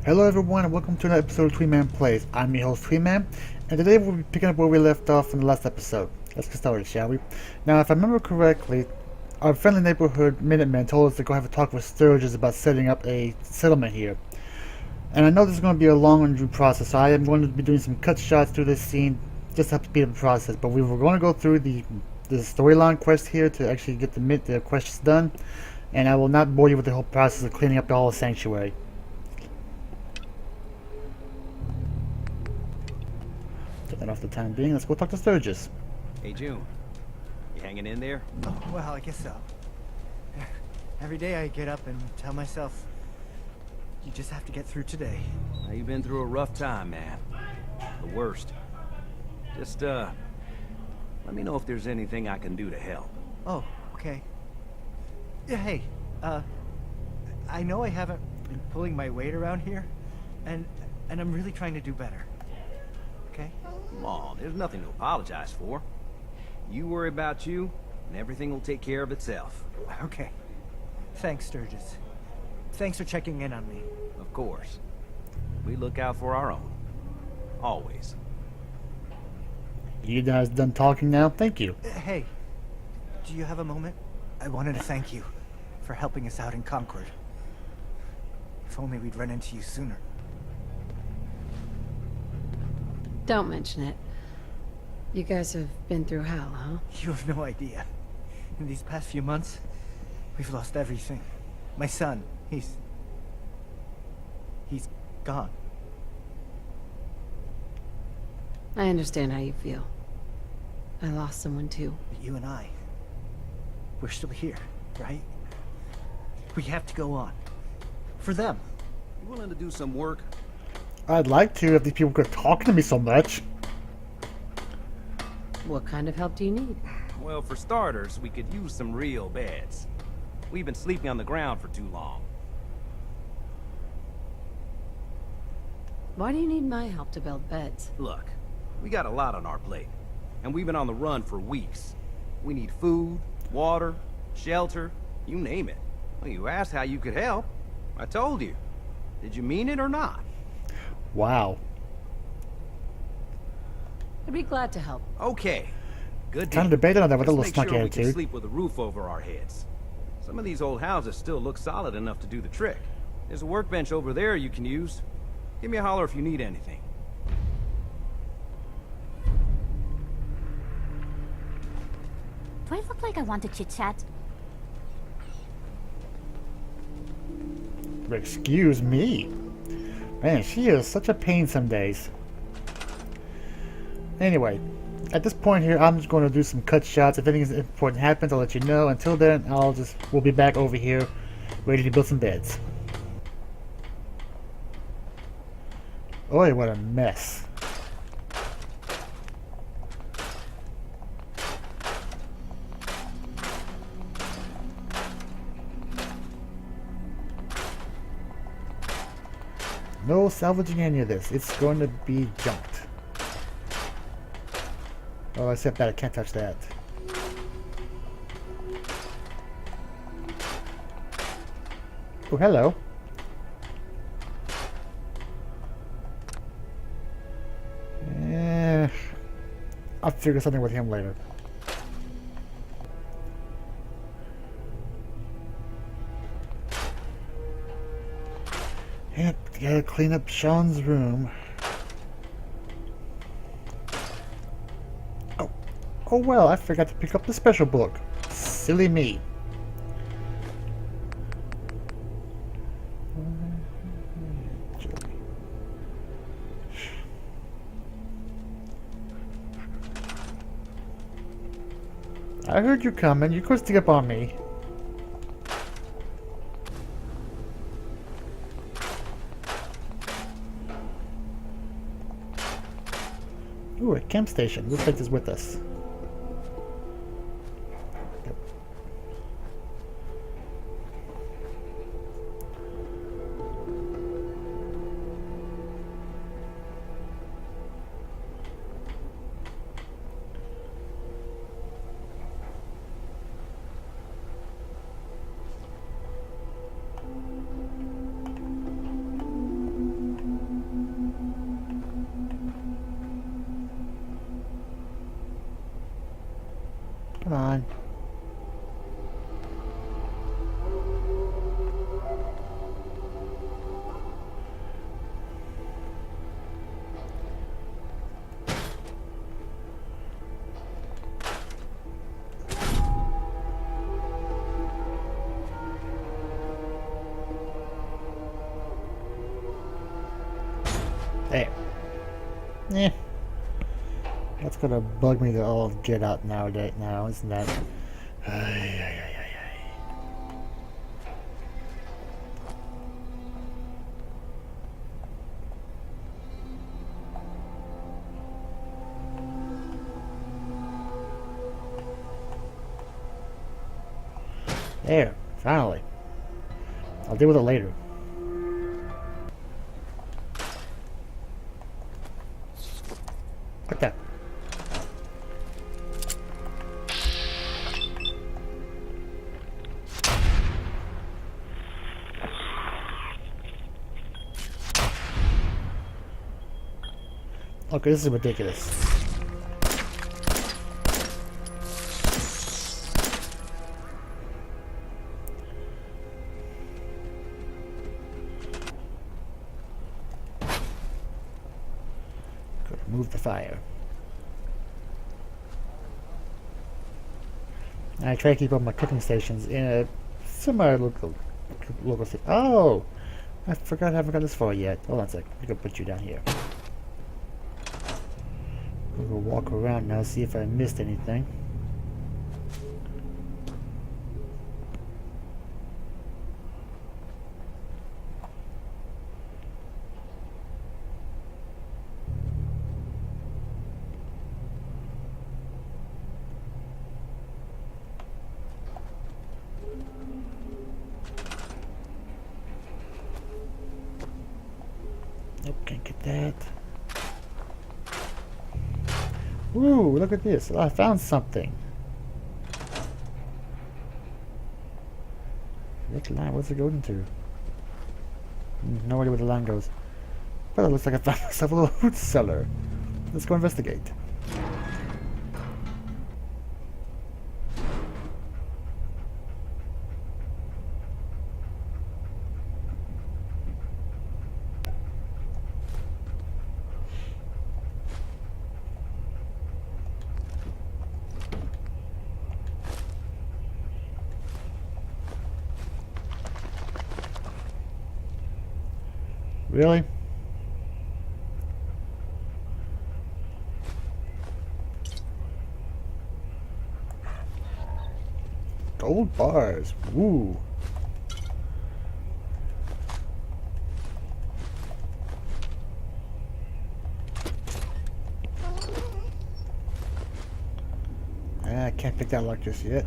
Hello everyone and welcome to another episode of Twi-Man Plays. I'm your host Twi-Man, and today we'll be picking up where we left off in the last episode. Let's get started, shall we? Now, if I remember correctly, our friendly neighborhood Minutemen told us to go have a talk with Sturgis about setting up a settlement here. And I know this is going to be a long and due process, so I am going to be doing some cut shots through this scene just to help speed up the process. But we were going to go through the storyline quest here to actually get the quests done, and I will not bore you with the whole process of cleaning up the whole sanctuary. That off the time being, let's go talk to Sturgis. Hey, June. You hanging in there? Oh, well, I guess so. Every day I get up and tell myself, you just have to get through today. Now, you've been through a rough time, man. The worst. Just, let me know if there's anything I can do to help. Oh, okay. Yeah, hey, I know I haven't been pulling my weight around here, and I'm really trying to do better. Okay? Come on, there's nothing to apologize for. You worry about you, and everything will take care of itself. Okay. Thanks, Sturgis. Thanks for checking in on me. Of course. We look out for our own. Always. You guys done talking now? Thank you. Hey, do you have a moment? I wanted to thank you for helping us out in Concord. If only we'd run into you sooner. Don't mention it. You guys have been through hell, huh? You have no idea. In these past few months, we've lost everything. My son, he's gone. I understand how you feel. I lost someone too. But you and I, we're still here, right? We have to go on. For them. You willing to do some work? I'd like to if these people could talk to me so much. What kind of help do you need? Well, for starters, we could use some real beds. We've been sleeping on the ground for too long. Why do you need my help to build beds? Look, we got a lot on our plate, and we've been on the run for weeks. We need food, water, shelter, you name it. Well, you asked how you could help. I told you. Did you mean it or not? Wow. I'd be glad to help. Okay. Good Kind of deal. debated on that with a Let's little make snarky sure we can attitude. sleep with a roof over our heads. Some of these old houses still look solid enough to do the trick. There's a workbench over there you can use. Give me a holler if you need anything. Do I look like I want to chit-chat? Excuse me. Man, she is such a pain some days. Anyway, at this point here, I'm just going to do some cut shots. If anything important happens, I'll let you know. Until then, we'll be back over here, ready to build some beds. Oi, what a mess. No salvaging any of this. It's going to be junked. Oh, except that I can't touch that. Oh, hello. I'll figure something with him later. Yep, gotta clean up Sean's room. Oh well, I forgot to pick up the special book. Silly me. I heard you coming. You could stick up on me. Ooh, a camp station. We'll take this with us. Yep. Come on. There. Eh. That's gonna bug me to all get out nowadays now, isn't that? Ay, ay, ay, ay, ay. There, finally. I'll deal with it later. Like that. Okay, this is ridiculous. Could move the fire. I try to keep all my cooking stations in a similar local station. Oh! I forgot I haven't got this far yet. Hold on a sec. I'm gonna put you down here. I'm gonna walk around now, see if I missed anything. Nope, can't get that. Ooh, look at this. I found something. Which line? What's it going to? No idea where the line goes. But it looks like I found myself a little root cellar. Let's go investigate. Really? Gold bars. Woo. I can't pick that lock just yet.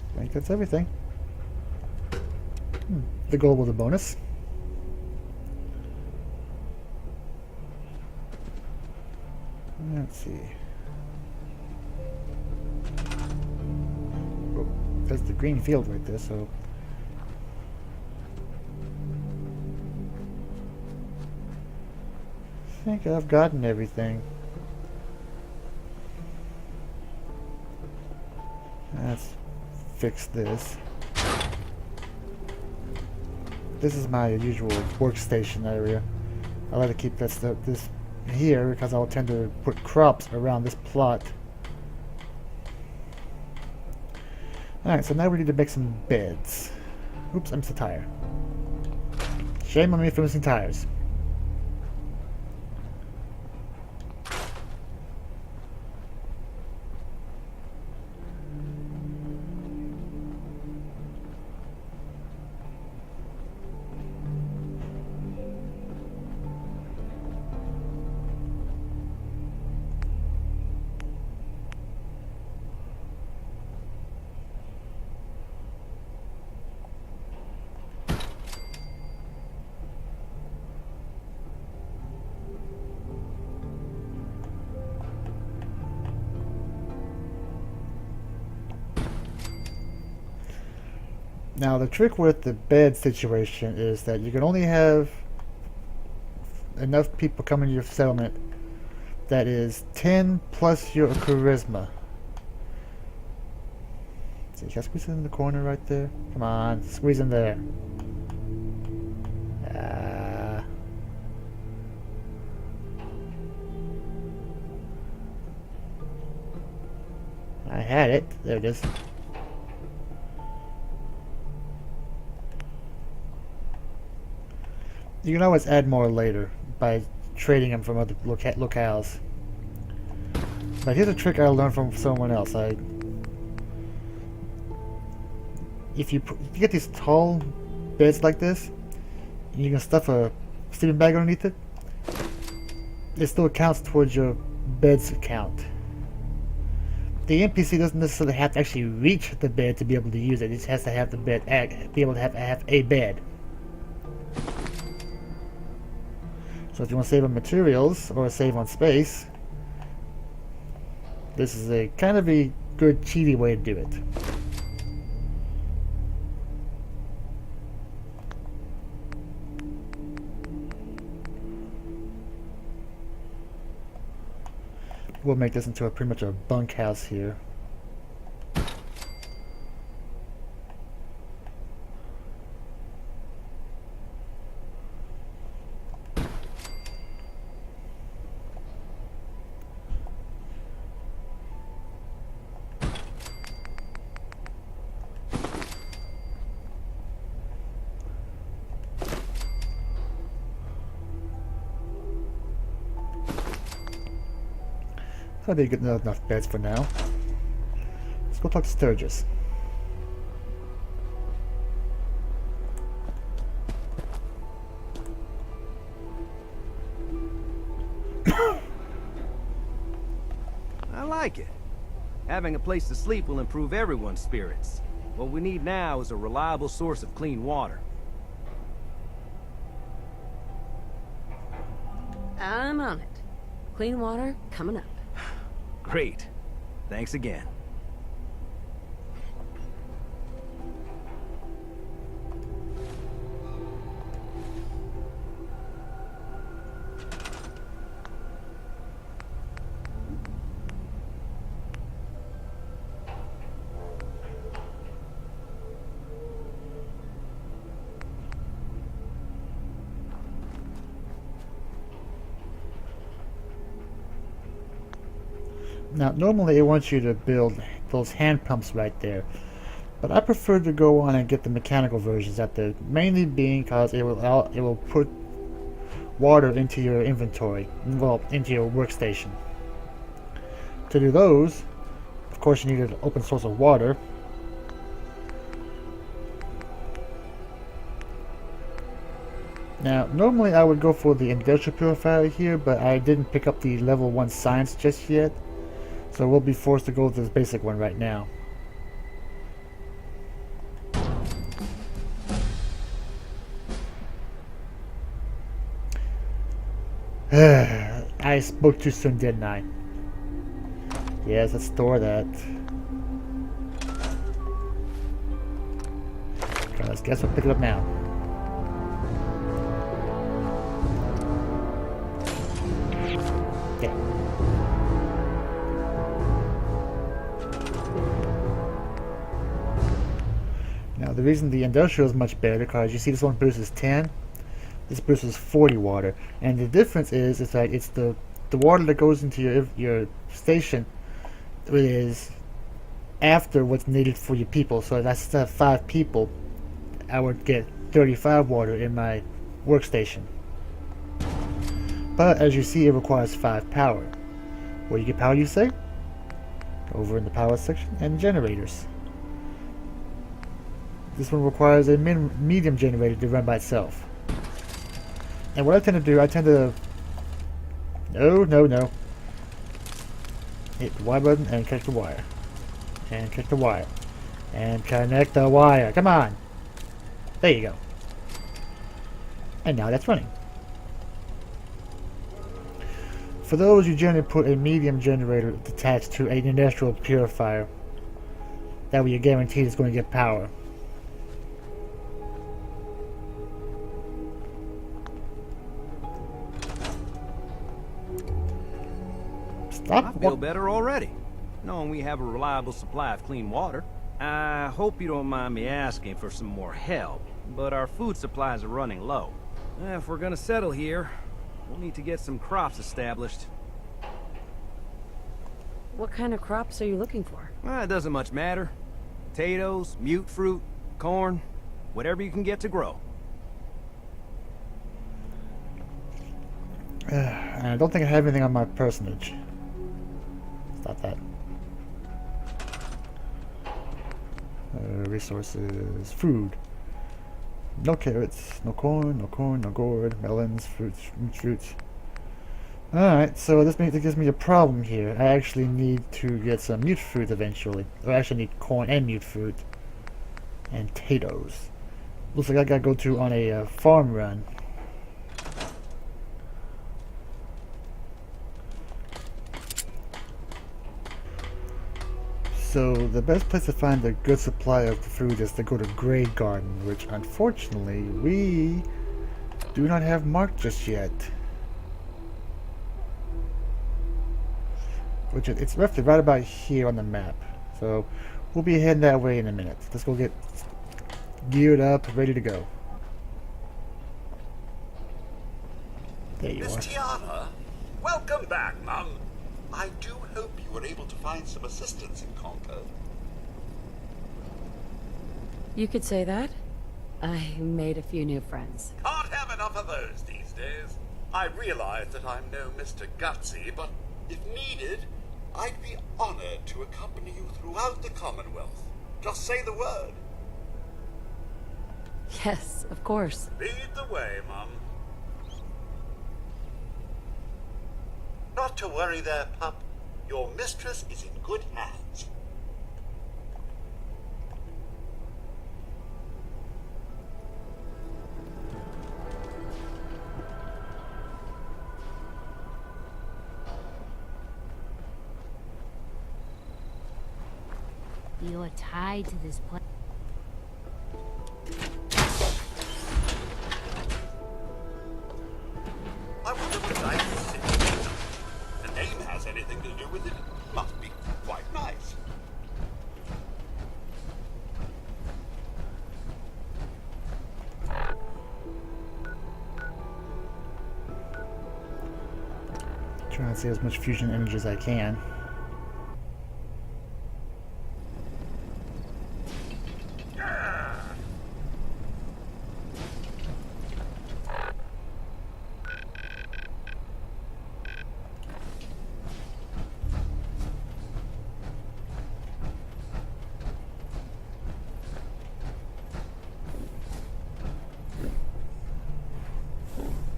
I think that's everything. The gold was a bonus. Let's see. Oh, there's the green field right there, so. I think I've gotten everything. Let's fix this. This is my usual workstation area. I like to keep this here because I'll tend to put crops around this plot. Alright, so now we need to make some beds. Oops, I missed a tire. Shame on me for missing tires. Now the trick with the bed situation is that you can only have enough people coming to your settlement that is 10 plus your charisma. See, can I squeeze it in the corner right there? Come on, squeeze in there. I had it. There it is. You can always add more later by trading them from other locales. But here's a trick I learned from someone else. If you get these tall beds like this, and you can stuff a sleeping bag underneath it, it still counts towards your bed's count. The NPC doesn't necessarily have to actually reach the bed to be able to use it. It just has to have the bed, be able to have a bed. So if you want to save on materials or save on space, this is a kind of a good cheaty way to do it. We'll make this into pretty much a bunkhouse here. I did get enough beds for now. Let's go talk to Sturgis. I like it. Having a place to sleep will improve everyone's spirits. What we need now is a reliable source of clean water. I'm on it. Clean water coming up. Great. Thanks again. Now, normally it wants you to build those hand pumps right there, but I prefer to go on and get the mechanical versions out there, mainly being because it will put water into your inventory, well, into your workstation. To do those, of course, you need an open source of water. Now, normally I would go for the industrial purifier here, but I didn't pick up the level 1 science just yet. So we'll be forced to go with this basic one right now. I spoke too soon, didn't I? Yes, let's store that. Okay, let's guess we'll pick it up now. Okay. Now the reason the industrial is much better because you see this one produces 10, this produces 40 water, and the difference is that it's the water that goes into your station is after what's needed for your people. So if that's 5 people, I would get 35 water in my workstation. But as you see, it requires 5 power. Where do you get power, you say? Over in the power section, and generators. This one requires a medium generator to run by itself. And what I tend to do, No. Hit the Y button and connect the wire. And connect the wire. And connect the wire. Come on! There you go. And now that's running. For those, you generally put a medium generator attached to an industrial purifier. That way you're guaranteed it's going to get power. Stop. I feel better already, knowing we have a reliable supply of clean water. I hope you don't mind me asking for some more help, but our food supplies are running low. If we're gonna settle here, we'll need to get some crops established. What kind of crops are you looking for? It doesn't much matter. Potatoes, mute fruit, corn, whatever you can get to grow. And I don't think I have anything on my personage. Stop that. Resources. Food. No carrots, no corn, no gourd, melons, fruits. Alright, so this gives me a problem here. I actually need to get some mute fruit eventually. I actually need corn and mute fruit. And potatoes. Looks like I gotta go on a farm run. So the best place to find a good supply of food is to go to Grey Garden, which unfortunately we do not have marked just yet. Which it's roughly right about here on the map. So we'll be heading that way in a minute. Let's go get geared up, ready to go. There you Miss are. Tiana, welcome back, Mum. I do hope you were able to find some assistance in Concord. You could say that. I made a few new friends. Can't have enough of those these days. I realize that I'm no Mr. Gutsy, but if needed, I'd be honored to accompany you throughout the Commonwealth. Just say the word. Yes, of course. Lead the way, Mum. Not to worry there, pup. Your mistress is in good hands. You're tied to this place. I wonder what Diane City. The name has anything to do with it. Must be quite nice. Trying to save as much fusion energy as I can.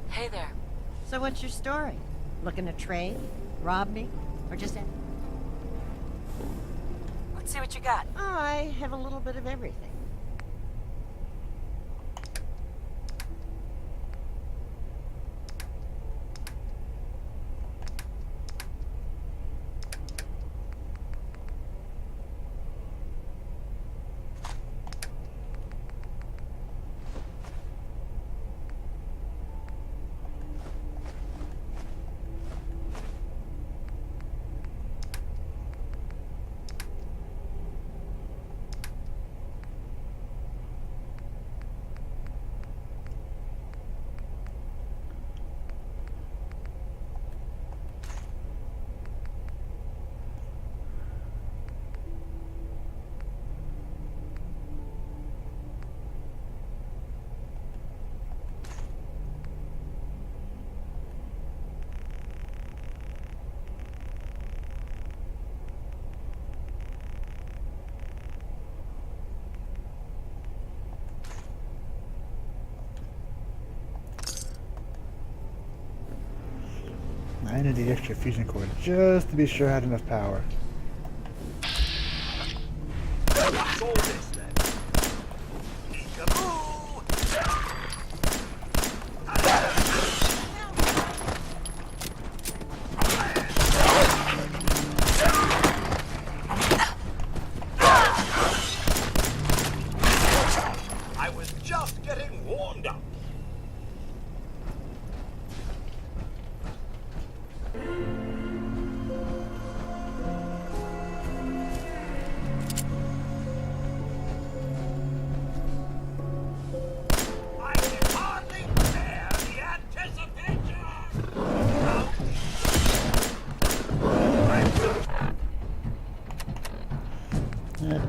Hey there. So what's your story? Looking to trade? Rob me? Or just... Let's see what you got. I have a little bit of everything. I need the extra fusion cord just to be sure I had enough power. What's all this then? Peekaboo! I was just getting warmed up.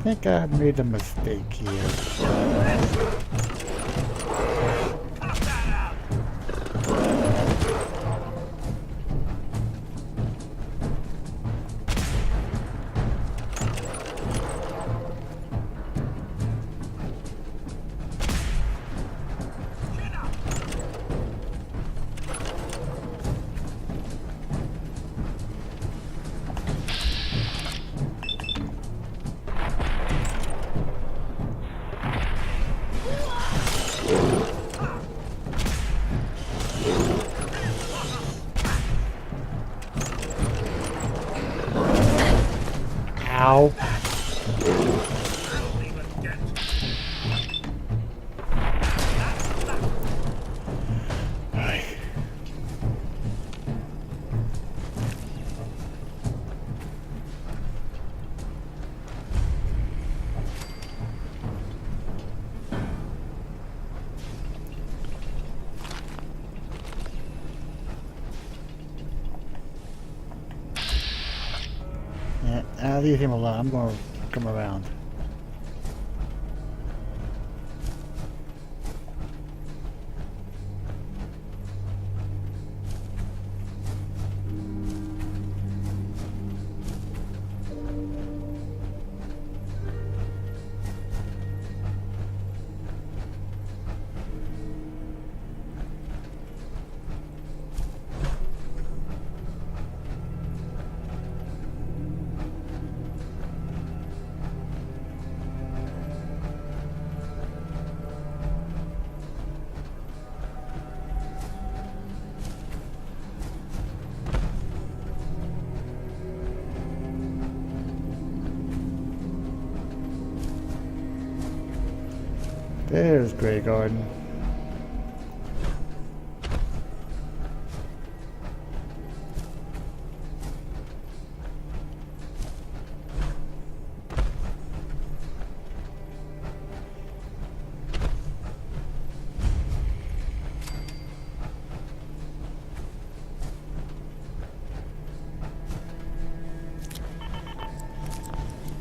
think I made a mistake here. Ow. Right. Yeah, I'll leave him alone. I'm going to come around. There's Grey Garden.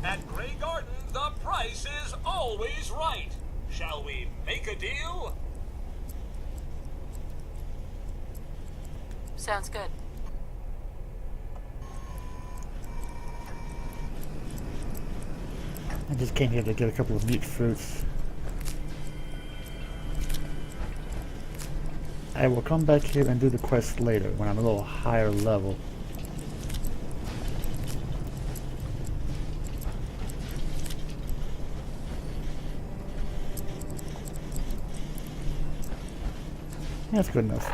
At Grey Garden, the price is always right. Shall we make a deal? Sounds good. I just came here to get a couple of meat fruits. I will come back here and do the quest later when I'm a little higher level. That's good enough.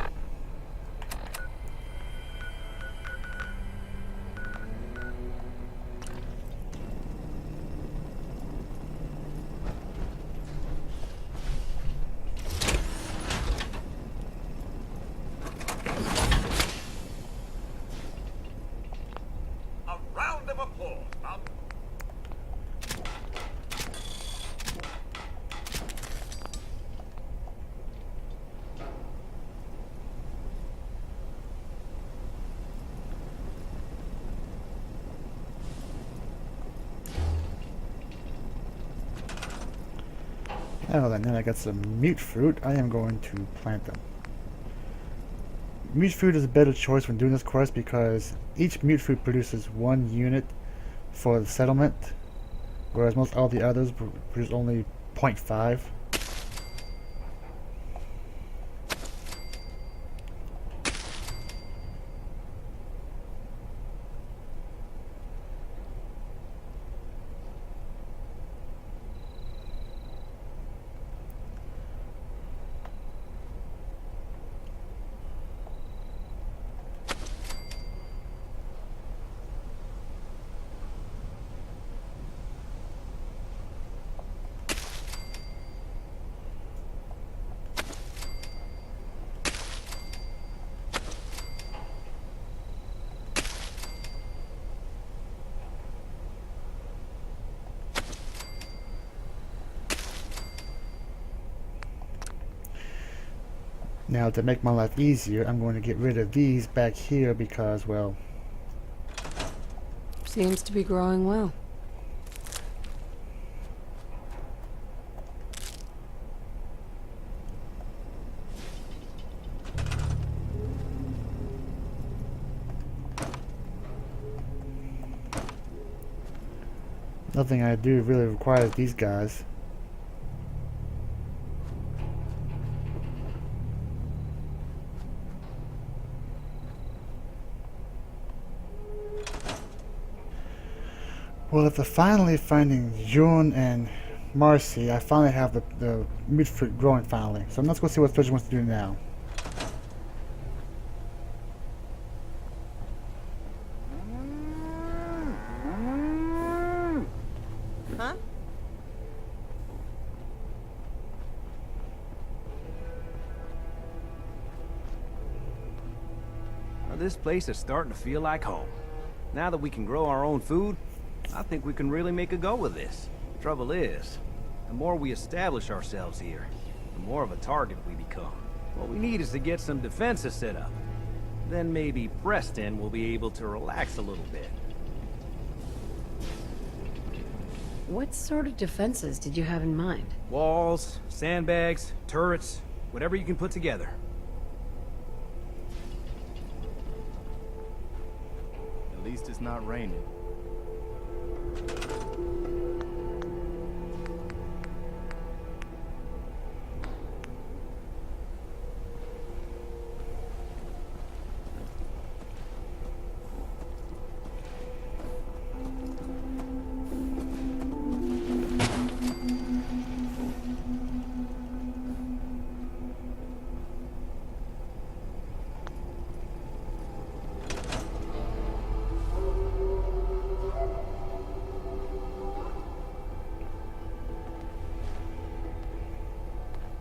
A round of applause, Mum. Oh, and then I got some mute fruit. I am going to plant them. Mute fruit is a better choice when doing this quest because each mute fruit produces 1 unit for the settlement, whereas most all the others produce only 0.5. Now to make my life easier, I'm going to get rid of these back here because, well, Seems to be growing well. Nothing I do really requires these guys. Well, after finally finding June and Marcy, I finally have the meat fruit growing finally. So let's go see what Fidget wants to do now. Huh? Well, this place is starting to feel like home. Now that we can grow our own food, I think we can really make a go of this. Trouble is, the more we establish ourselves here, the more of a target we become. What we need is to get some defenses set up. Then maybe Preston will be able to relax a little bit. What sort of defenses did you have in mind? Walls, sandbags, turrets, whatever you can put together. At least it's not raining.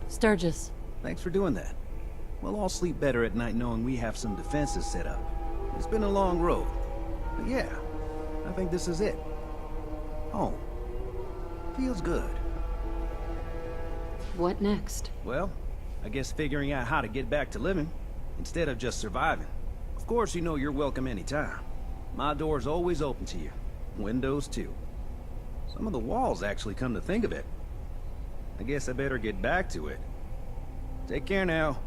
Sturgis. Thanks for doing that. We'll all sleep better at night knowing we have some defenses set up. It's been a long road. But yeah, I think this is it. Home. Feels good. What next? Well, I guess figuring out how to get back to living, instead of just surviving. Of course, you know you're welcome anytime. My door's always open to you. Windows, too. Some of the walls actually come to think of it. I guess I better get back to it. Take care now.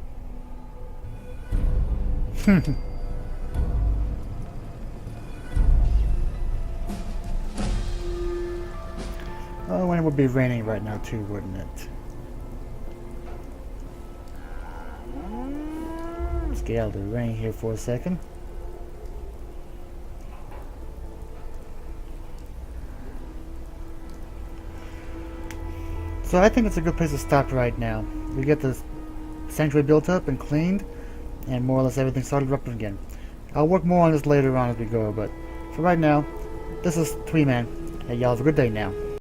Oh, and it would be raining right now too, wouldn't it? Let's get out of the rain here for a second. So I think it's a good place to stop right now. We get the sanctuary built up and cleaned, and more or less everything started up again. I'll work more on this later on as we go, but for right now, this is Twi-Man. Hey, y'all have a good day now.